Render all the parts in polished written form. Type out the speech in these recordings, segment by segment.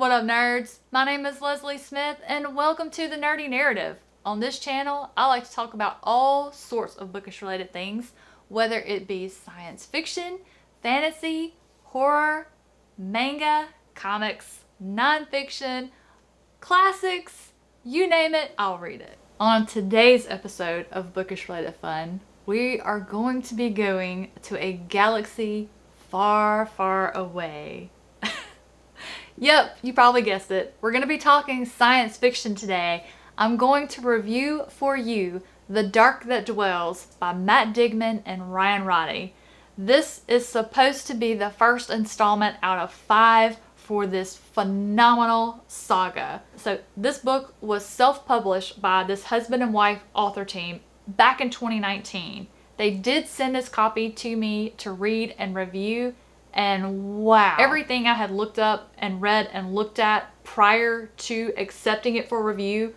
What up, nerds? My name is Leslie Smith, and welcome to the Nerdy Narrative. On this channel, I like to talk about all sorts of bookish related things, whether it be science fiction, fantasy, horror, manga, comics, nonfiction, classics, you name it, I'll read it. On today's episode of Bookish Related Fun, we are going to be going to a galaxy far, far away. Yep, you probably guessed it. We're going to be talking science fiction today. I'm going to review for you The Dark That Dwells by Matt Digman and Ryan Roddy. This is supposed to be the first installment out of 5 for this phenomenal saga. So this book was self-published by this husband and wife author team back in 2019. They did send this copy to me to read and review. And wow, everything I had looked up and read and looked at prior to accepting it for review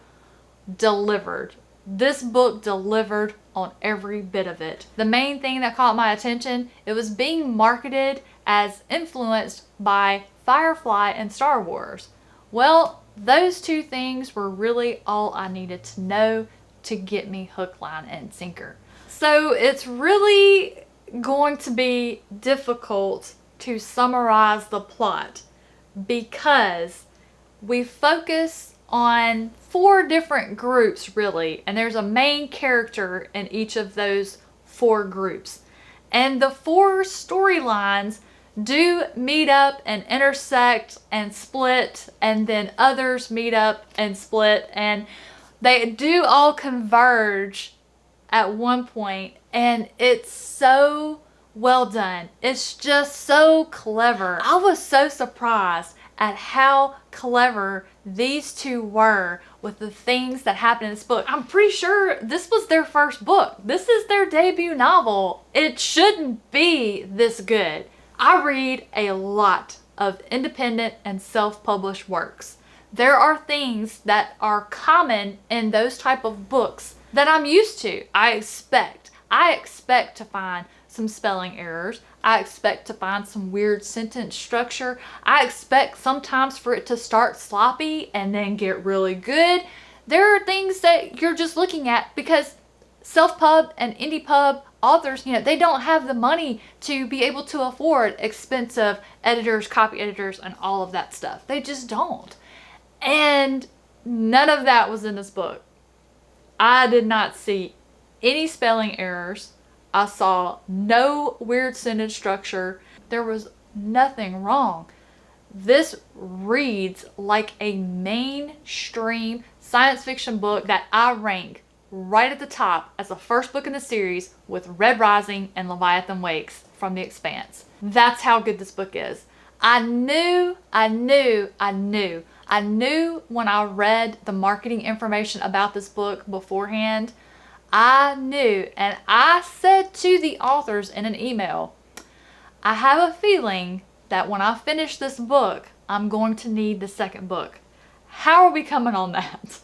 delivered. This book delivered on every bit of it. The main thing that caught my attention, it was being marketed as influenced by Firefly and Star Wars. Well, those two things were really all I needed to know to get me hook, line, and sinker. So it's really going to be difficult to summarize the plot because we focus on 4 different groups really, and there's a main character in each of those 4 groups, and the 4 storylines do meet up and intersect and split, and then others meet up and split, and they do all converge at one point, and it's so well done. It's just so clever. I was so surprised at how clever these two were with the things that happened in this book. I'm pretty sure this was their first book. This is their debut novel. It shouldn't be this good. I read a lot of independent and self-published works. There are things that are common in those type of books that I'm used to. I expect to find some spelling errors. I expect to find some weird sentence structure. I expect sometimes for it to start sloppy and then get really good. There are things that you're just looking at because self-pub and indie pub authors, they don't have the money to be able to afford expensive editors, copy editors, and all of that stuff. They just don't. And none of that was in this book. I did not see any spelling errors. I saw no weird sentence structure. There was nothing wrong. This reads like a mainstream science fiction book that I rank right at the top as the first book in the series with Red Rising and Leviathan Wakes from The Expanse. That's how good this book is. I knew when I read the marketing information about this book beforehand. I knew, and I said to the authors in an email, I have a feeling that when I finish this book, I'm going to need the second book. How are we coming on that?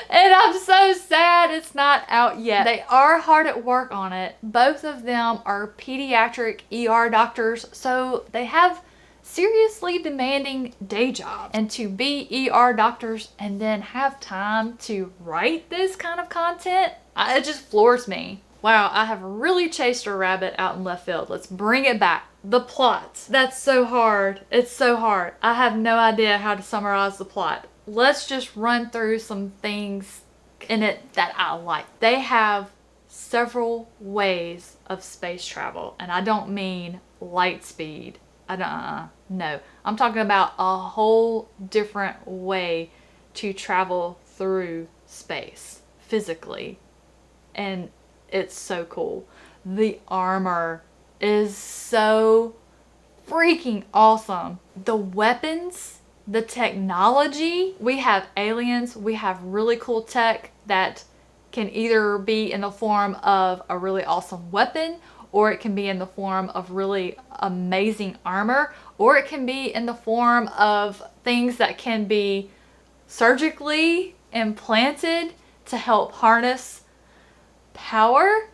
And I'm so sad it's not out yet. They are hard at work on it. Both of them are pediatric ER doctors, so they have seriously demanding day jobs. And to be ER doctors and then have time to write this kind of content, it just floors me. Wow, I have really chased a rabbit out in left field. Let's bring it back. The plot. That's so hard. It's so hard. I have no idea how to summarize the plot. Let's just run through some things in it that I like. They have several ways of space travel, and I don't mean light speed. No. I'm talking about a whole different way to travel through space physically. And it's so cool. The armor is so freaking awesome. The weapons, the technology, we have aliens, we have really cool tech that can either be in the form of a really awesome weapon, or it can be in the form of really amazing armor, or it can be in the form of things that can be surgically implanted to help harness power,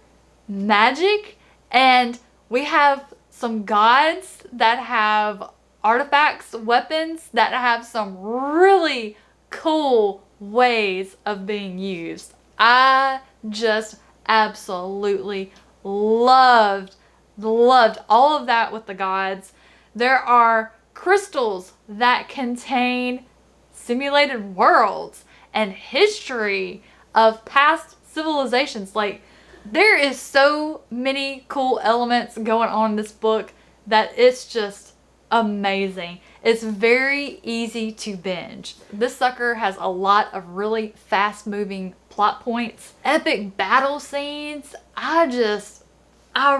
magic, and we have some gods that have artifacts, weapons that have some really cool ways of being used. I just absolutely loved all of that with the gods. There are crystals that contain simulated worlds and history of past civilizations. Like, there is so many cool elements going on in this book that it's just amazing. It's very easy to binge. This sucker has a lot of really fast moving plot points, epic battle scenes. I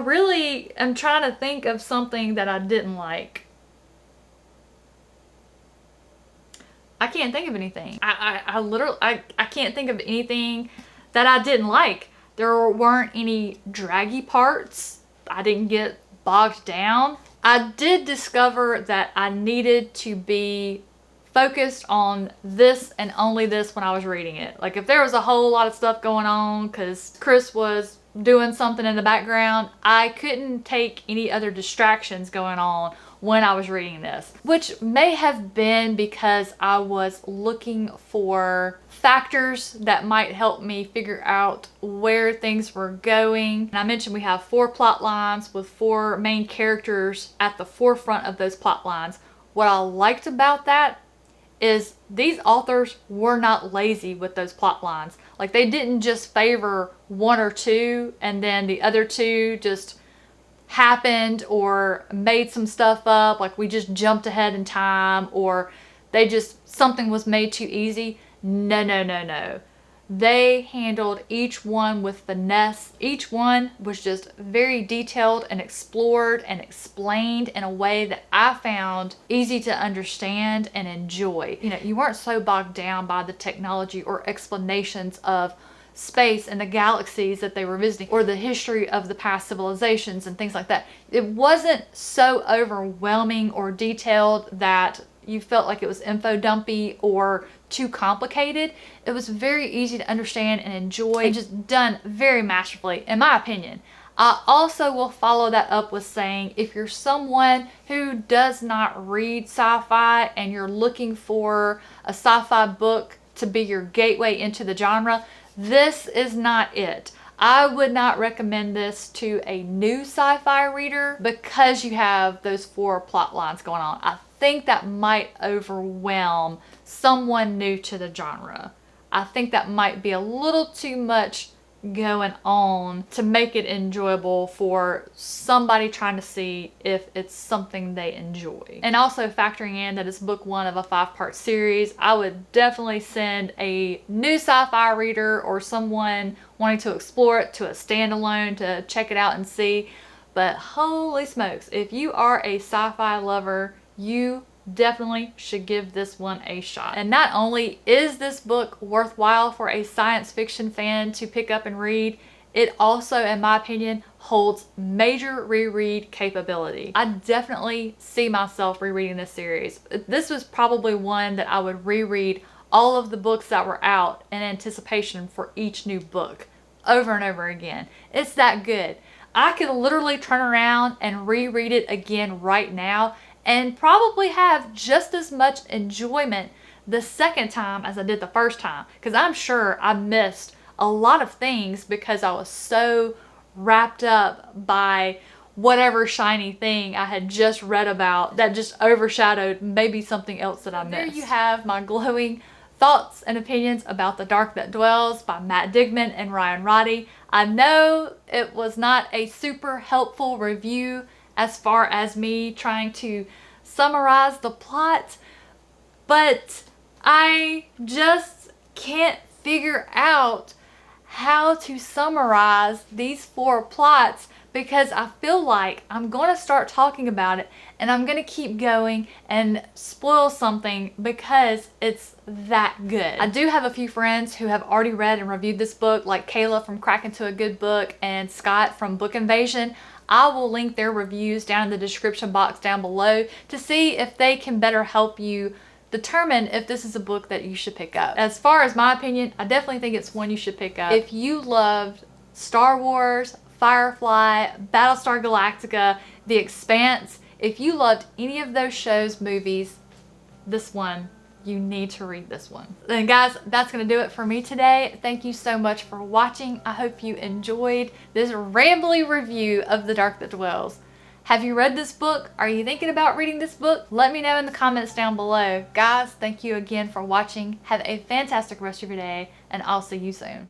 really am trying to think of something that I didn't like. I can't think of anything. I literally can't think of anything that I didn't like. There weren't any draggy parts. I didn't get bogged down. I did discover that I needed to be focused on this and only this when I was reading it. Like, if there was a whole lot of stuff going on because Chris was doing something in the background, I couldn't take any other distractions going on when I was reading this, which may have been because I was looking for factors that might help me figure out where things were going. And I mentioned we have 4 plot lines with 4 main characters at the forefront of those plot lines. What I liked about that is these authors were not lazy with those plot lines. Like, they didn't just favor 1 or 2 and then the other 2 just happened or made some stuff up, like we just jumped ahead in time, or something was made too easy. No. They handled each one with finesse. Each one was just very detailed and explored and explained in a way that I found easy to understand and enjoy. You know, you weren't so bogged down by the technology or explanations of space and the galaxies that they were visiting or the history of the past civilizations and things like that. It wasn't so overwhelming or detailed that you felt like it was info dumpy or too complicated. It was very easy to understand and enjoy, and just done very masterfully, in my opinion. I also will follow that up with saying, if you're someone who does not read sci-fi and you're looking for a sci-fi book to be your gateway into the genre, this is not it. I would not recommend this to a new sci-fi reader because you have those 4 plot lines going on. I think that might overwhelm someone new to the genre. I think that might be a little too much going on to make it enjoyable for somebody trying to see if it's something they enjoy. And also factoring in that it's book 1 of a 5-part series, I would definitely send a new sci-fi reader or someone wanting to explore it to a standalone to check it out and see. But holy smokes, if you are a sci-fi lover, you definitely should give this one a shot. And not only is this book worthwhile for a science fiction fan to pick up and read, it also, in my opinion, holds major reread capability. I definitely see myself rereading this series. This was probably one that I would reread all of the books that were out in anticipation for each new book over and over again. It's that good. I could literally turn around and reread it again right now and probably have just as much enjoyment the second time as I did the first time, because I'm sure I missed a lot of things because I was so wrapped up by whatever shiny thing I had just read about that just overshadowed maybe something else that I missed. There you have my glowing thoughts and opinions about The Dark That Dwells by Matt Digman and Ryan Roddy. I know it was not a super helpful review as far as me trying to summarize the plot, but I just can't figure out how to summarize these 4 plots, because I feel like I'm going to start talking about it and I'm going to keep going and spoil something because it's that good. I do have a few friends who have already read and reviewed this book, like Kayla from Crack Into a Good Book and Scott from Book Invasion. I will link their reviews down in the description box down below to see if they can better help you determine if this is a book that you should pick up. As far as my opinion, I definitely think it's one you should pick up. If you loved Star Wars, Firefly, Battlestar Galactica, The Expanse, If you loved any of those shows, movies, this one, you need to read this one. And guys, that's gonna do it for me today. Thank you so much for watching. I hope you enjoyed this rambly review of The Dark That Dwells. Have you read this book? Are you thinking about reading this book? Let me know in the comments down below. Guys, thank you again for watching. Have a fantastic rest of your day, and I'll see you soon.